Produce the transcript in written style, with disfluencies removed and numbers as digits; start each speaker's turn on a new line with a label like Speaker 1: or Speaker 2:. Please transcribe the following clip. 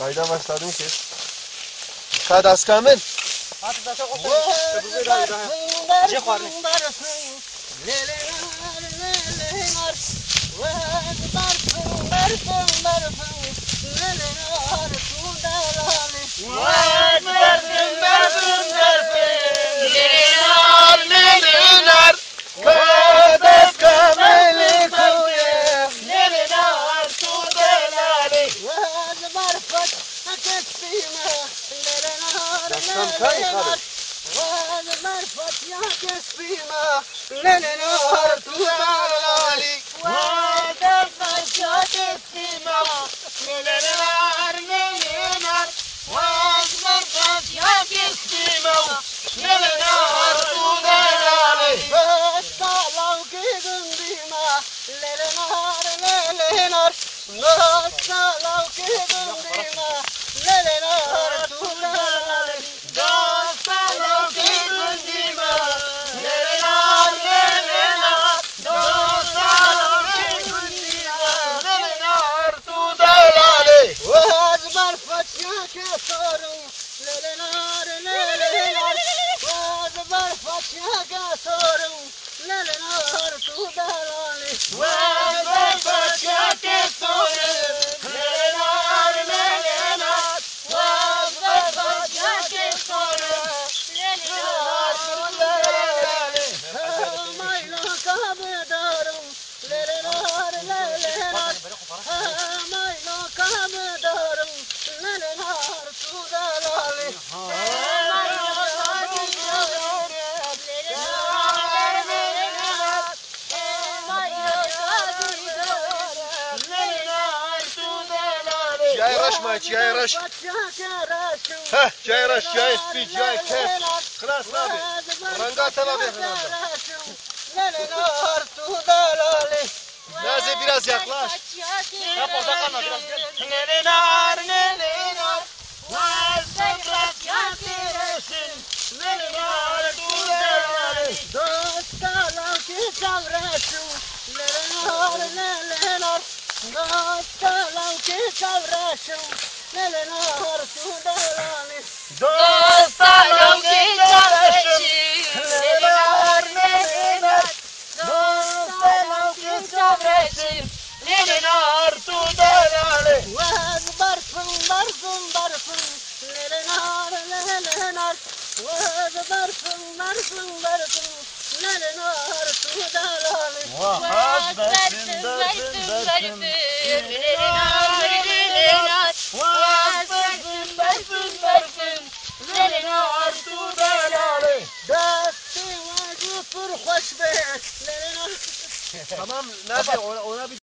Speaker 1: Kayda başladım ki. Kad az kamil.
Speaker 2: Hadi da çok olsun.
Speaker 1: Jai Rash mate, Jai Rash. Ha, Jai Rash, Jai Speed, Jai Kef. Klas nabi. Ranga tabi efendim. Nazi biraz yaklaş.
Speaker 2: Yap orada kalma biraz.
Speaker 1: Tamam, Nazi ona bir